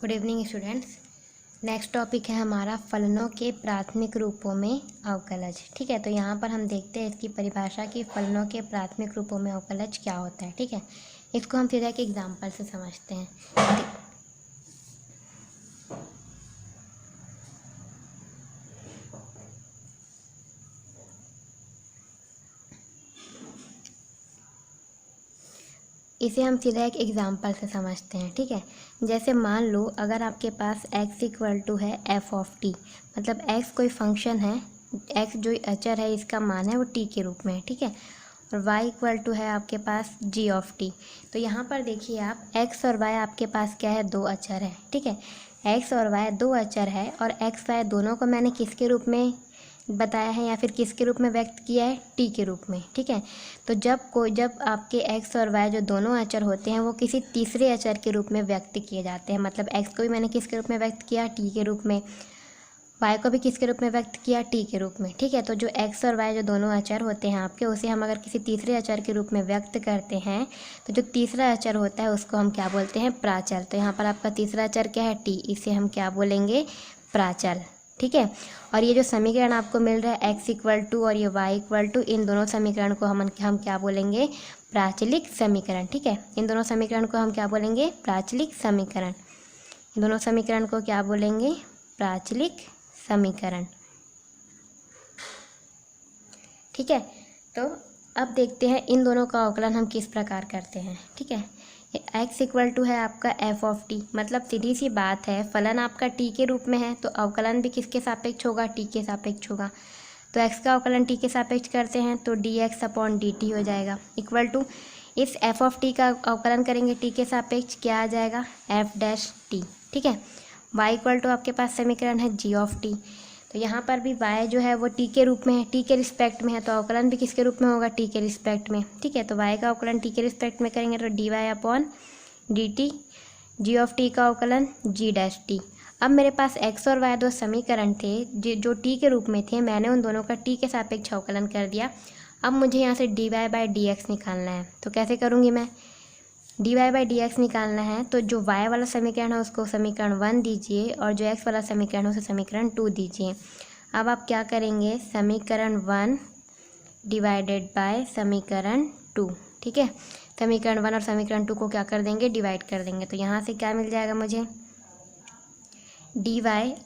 Good evening students. Next topic है हमारा फलनों के प्राथमिक रूपों में अवकलज। ठीक है, तो यहाँ पर हम देखते हैं इसकी परिभाषा कि फलनों के प्राथमिक रूपों में अवकलज क्या होता है। ठीक है, इसको हम सीधा एक एग्जाम्पल से समझते हैं। इसे हम सीधा एक एग्जाम्पल से समझते हैं। ठीक है, जैसे मान लो अगर आपके पास x इक्वल टू है एफ ऑफ टी, मतलब x कोई फंक्शन है, x जो अचर है इसका मान है वो t के रूप में है। ठीक है, और y इक्वल टू है आपके पास g ऑफ टी। तो यहाँ पर देखिए आप x और y आपके पास क्या है, दो अचर है। ठीक है, x और y दो अचर है और x y दोनों को मैंने किसके रूप में बताया है या फिर किसके रूप में व्यक्त किया है, टी के रूप में। ठीक है, तो जब आपके x और y जो दोनों अचर होते हैं वो किसी तीसरे अचर के रूप में व्यक्त किए जाते हैं, मतलब x को भी मैंने किसके रूप में व्यक्त किया, टी के रूप में, y को भी किसके रूप में व्यक्त किया, टी के रूप में। ठीक है, तो जो x और y जो दोनों अचर होते हैं आपके, उसे हम अगर किसी तीसरे अचर के रूप में व्यक्त करते हैं तो जो तीसरा अचर होता है उसको हम क्या बोलते हैं, प्राचल। तो यहाँ पर आपका तीसरा अचर क्या है, टी, इसे हम क्या बोलेंगे, प्राचल। ठीक है, और ये जो समीकरण आपको मिल रहा है x इक्वल टू और ये y इक्वल टू, इन दोनों समीकरण को हम क्या बोलेंगे, प्राचलिक समीकरण। ठीक है, इन दोनों समीकरण को हम क्या बोलेंगे, प्राचलिक समीकरण। इन दोनों समीकरण को क्या बोलेंगे, प्राचलिक समीकरण। ठीक है, तो अब देखते हैं इन दोनों का अवकलन हम किस प्रकार करते हैं। ठीक है, x इक्वल टू है आपका f ऑफ टी, मतलब सीधी सी बात है, फलन आपका t के रूप में है तो अवकलन भी किसके सापेक्ष होगा, t के सापेक्ष होगा। तो x का अवकलन t के सापेक्ष करते हैं तो dx अपॉन dt हो जाएगा, इक्वल टू इस f ऑफ टी का अवकलन करेंगे t के सापेक्ष, क्या आ जाएगा, f डैश टी। ठीक है, y इक्वल टू आपके पास समीकरण है g ऑफ टी, तो यहाँ पर भी y जो है वो t के रूप में है, t के रिस्पेक्ट में है, तो अवकलन भी किसके रूप में होगा, t के रिस्पेक्ट में। ठीक है, तो y का अवकलन t के रिस्पेक्ट में करेंगे तो dy upon dt, g of t का अवकलन g डैश टी। अब मेरे पास x और y दो समीकरण थे जो t के रूप में थे, मैंने उन दोनों का t के सापेक्ष अवकलन कर दिया। अब मुझे यहाँ से dy बाई dx निकालना है, तो कैसे करूँगी मैं, dy बाई dx निकालना है तो जो y वाला समीकरण है उसको समीकरण 1 दीजिए और जो x वाला समीकरण है उसे समीकरण 2 दीजिए। अब आप क्या करेंगे, समीकरण 1 डिवाइडेड बाय समीकरण 2। ठीक है, समीकरण 1 और समीकरण 2 को क्या कर देंगे, डिवाइड कर देंगे, तो यहाँ से क्या मिल जाएगा मुझे, dy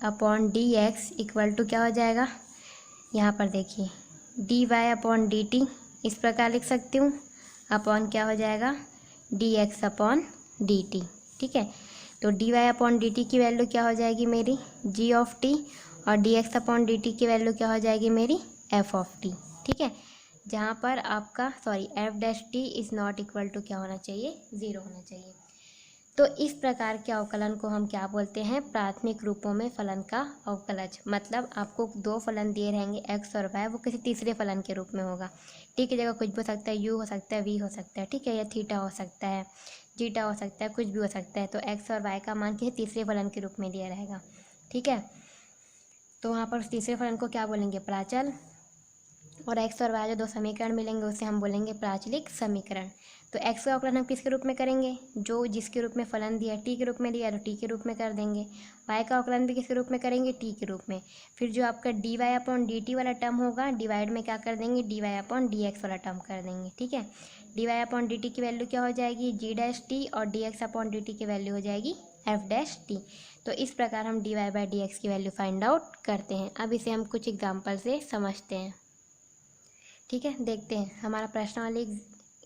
upon dx equal to क्या हो जाएगा, यहाँ पर देखिए dy अपॉन dt इस प्रकार लिख सकती हूँ, अपॉन क्या हो जाएगा, dx अपॉन dt। ठीक है, तो dy अपॉन dt की वैल्यू क्या हो जाएगी मेरी, g ऑफ t, और dx अपॉन dt की वैल्यू क्या हो जाएगी मेरी, f ऑफ t। ठीक है, जहाँ पर आपका f dash t is not equal to क्या होना चाहिए, 0 होना चाहिए। तो इस प्रकार के अवकलन को हम क्या बोलते हैं, प्राथमिक रूपों में फलन का अवकलज। मतलब आपको दो फलन दिए रहेंगे x और y, वो किसी तीसरे फलन के रूप में होगा। ठीक है, जगह कुछ भी हो सकता है, u हो सकता है, v हो सकता है, ठीक है, या थीटा हो सकता है, जीटा हो सकता है, कुछ भी हो सकता है। तो x और y का मान किसी तीसरे फलन के रूप में दिया रहेगा। ठीक है, तो वहाँ पर उस तीसरे फलन को क्या बोलेंगे, प्राचल, और x और y जो दो समीकरण मिलेंगे उसे हम बोलेंगे प्राचलिक समीकरण। तो x का अवकलन हम किसके रूप में करेंगे, जो जिसके रूप में फलन दिया t के रूप में दिया तो t के रूप में कर देंगे। y का अवकलन भी किसके रूप में करेंगे, t के रूप में। फिर जो आपका dy अपॉन dt वाला टर्म होगा, डिवाइड में क्या कर देंगे, dy अपॉन dx वाला टर्म कर देंगे। ठीक है, dy अपॉन dt की वैल्यू क्या हो जाएगी, g डैश टी, और dx अपॉन dt की वैल्यू हो जाएगी f डैश टी। तो इस प्रकार हम dy बाई dx की वैल्यू फाइंड आउट करते हैं। अब इसे हम कुछ एग्जाम्पल से समझते हैं। ठीक है, देखते हैं हमारा प्रश्नावली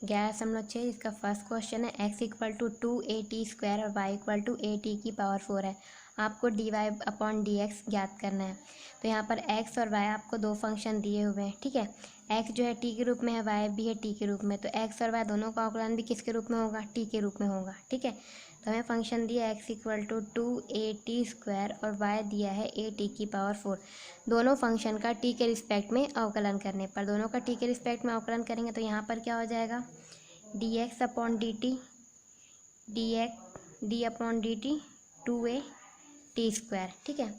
11.6, इसका फर्स्ट क्वेश्चन है x equal to 2at square और y इक्वल टू at की पावर 4 है, आपको dy अपॉन dx ज्ञात करना है। तो यहाँ पर x और y आपको दो फंक्शन दिए हुए हैं। ठीक है, x जो है t के रूप में है, y भी है t के रूप में, तो x और y दोनों का अवकलन भी किसके रूप में होगा, t के रूप में होगा। ठीक है, तो हमें फंक्शन दिया x equal to 2at square और y दिया है at की पावर 4। दोनों फंक्शन का t के रिस्पेक्ट में अवकलन करने पर, दोनों का t के रिस्पेक्ट में अवकलन करेंगे तो यहाँ पर क्या हो जाएगा, dx upon dt, d upon dt 2at square. ठीक है,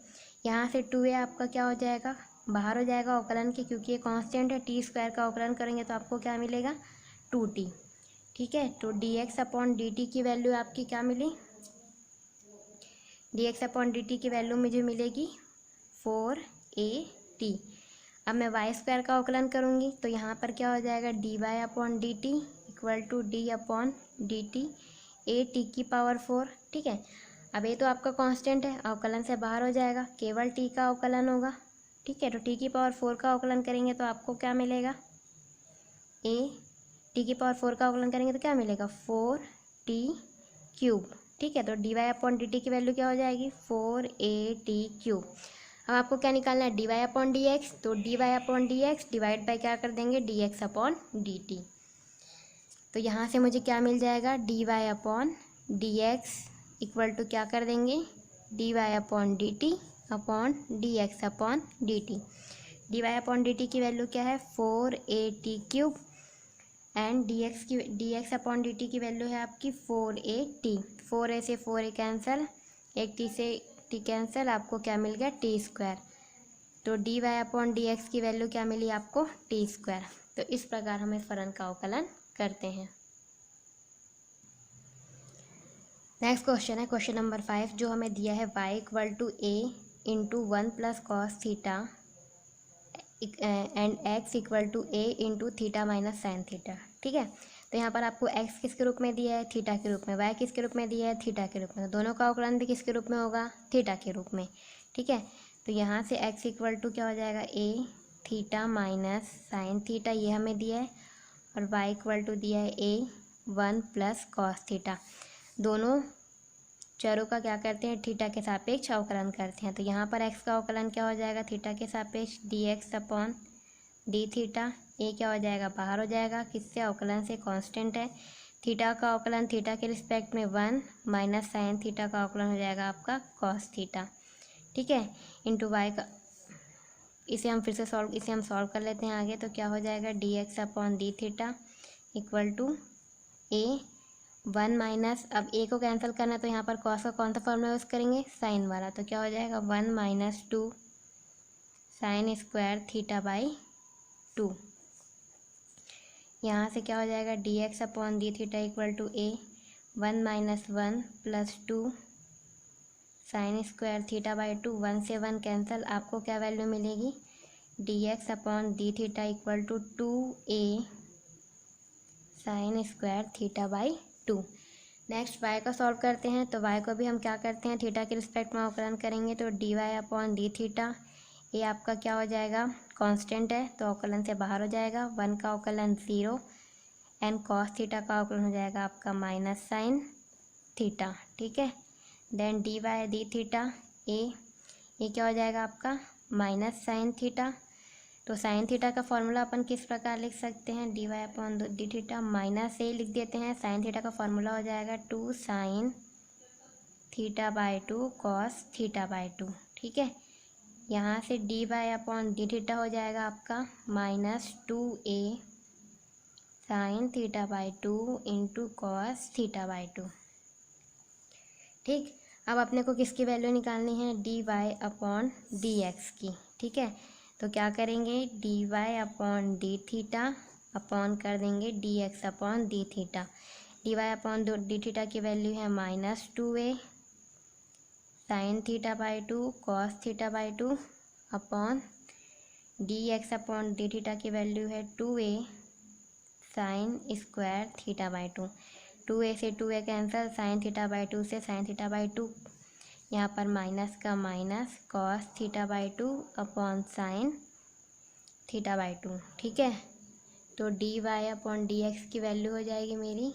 यहाँ से 2a आपका क्या हो जाएगा, बाहर हो जाएगा अवकलन के, क्योंकि ये कांस्टेंट है, t स्क्वायर का अवकलन करेंगे तो आपको क्या मिलेगा, 2t। ठीक है, तो dx अपॉन dt की वैल्यू आपकी क्या मिली, dx अपॉन dt की वैल्यू मुझे मिलेगी 4at। अब मैं वाई स्क्वायर का अवकलन करूँगी तो यहाँ पर क्या हो जाएगा, dy upon D T equal to D upon D T A T की पावर 4। ठीक है, अब ये तो आपका कांस्टेंट है, अवकलन से बाहर हो जाएगा, केवल t का अवकलन होगा। ठीक है, तो t की पावर 4 का अवकलन करेंगे तो आपको क्या मिलेगा, t की पावर 4 का अवकलन करेंगे तो क्या मिलेगा, 4t³ ठीक है, तो dy अपॉन डी टी की वैल्यू क्या हो जाएगी, 4at³। अब आपको क्या निकालना है, dy अपॉन डी एक्स, तो dy upon D x divide by क्या कर देंगे, dx अपॉन डी टी। तो यहाँ से मुझे क्या मिल जाएगा, dy upon D X equal to क्या कर देंगे, dy upon D T upon dx upon D T. dy upon D T की वैल्यू क्या है, 4at³ and dx upon D T की वैल्यू है आपकी 4at। 4a से 4a कैंसिल, एक t से t कैंसिल, आपको क्या मिल गया, t²। तो dy अपॉन डी एक्स की वैल्यू क्या मिली आपको, t²। तो इस प्रकार हम इस फलन का अवकलन करते हैं। नेक्स्ट क्वेश्चन है क्वेश्चन नंबर 5, जो हमें दिया है y equal to a into 1 plus cos theta and x equal to a into theta minus sine theta. ठीक है, तो यहाँ पर आपको x किसके रूप में दिया है, थीटा के रूप में, y किसके रूप में दिया है, थीटा के रूप में, तो दोनों का अवकलन भी किसके रूप में होगा, थीटा के रूप में। ठीक है, तो यहाँ से x इक्वल टू क्या हो जाएगा, a theta minus sine theta, ये हमें दिया है, और y इक्वल टू दिया है a 1 प्लस कॉस थीटा। दोनों चरों का क्या करते हैं, थीटा के सापेक्ष अवकलन करते हैं। तो यहाँ पर x का अवकलन क्या हो जाएगा, थीटा के सापेक्ष dx अपॉन डी थीटा। ये क्या हो जाएगा, बाहर हो जाएगा, किससे, अवकलन से, कांस्टेंट है। थीटा का अवकलन थीटा के रिस्पेक्ट में 1 माइनस साइन थीटा का अवकलन हो जाएगा आपका कॉस थीटा। ठीक है, इंटू वाई का, इसे हम सॉल्व कर लेते हैं आगे। तो क्या हो जाएगा, dx upon D theta equal to a 1 minus, अब a को कैंसिल करना है तो यहाँ पर कॉस का कौन सा फॉर्मूला यूज़ करेंगे, साइन वाला। तो क्या हो जाएगा, 1 minus 2 sine square theta by 2। यहाँ से क्या हो जाएगा, dx upon D theta equal to a 1 minus 1 plus 2 sine square theta by 2। 1 से 1 कैंसिल, आपको क्या वैल्यू मिलेगी, dx upon D theta equal to 2a sine square theta by 2। Next y का सॉल्व करते हैं। तो y को भी हम क्या करते हैं, थीटा के रिस्पेक्ट में अवकलन करेंगे। तो dy अपॉन डी थीटा, ये आपका क्या हो जाएगा, कांस्टेंट है, तो अवकलन से बाहर हो जाएगा, 1 का अवकलन 0 एंड कॉस थीटा का अवकलन हो जाएगा आपका माइनस साइन थीटा। ठीक है, देन dy डी थीटा ये क्या हो जाएगा आपका, माइनस साइन थीटा। तो साइन थीटा का फॉर्मूला अपन किस प्रकार लिख सकते हैं, dy upon D theta minus a लिख देते हैं। साइन थीटा का फॉर्मूला हो जाएगा 2 sine theta by 2 cos theta by 2। ठीक है, यहाँ से dy अपॉन डी थीटा हो जाएगा आपका minus 2a sine theta by 2 into cos theta by 2। ठीक, अब अपने को किसकी वैल्यू निकालनी है, dy अपॉन डी एक्स की। ठीक है, तो क्या करेंगे, dy upon D theta upon कर देंगे dx upon D theta. dy upon D theta की वैल्यू है minus 2a sine theta by 2 cos theta by 2 upon dx upon D theta की वैल्यू है 2a sine square theta by 2। 2a से 2a cancel, sine theta by 2 से sine theta by 2, यहाँ पर minus का minus cos theta by 2 upon sine theta by 2। ठीक है, तो dy अपॉन डी एक्स की वैल्यू हो जाएगी मेरी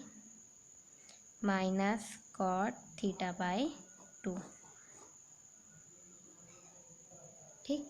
माइनस कॉट थीटा बाई 2। ठीक।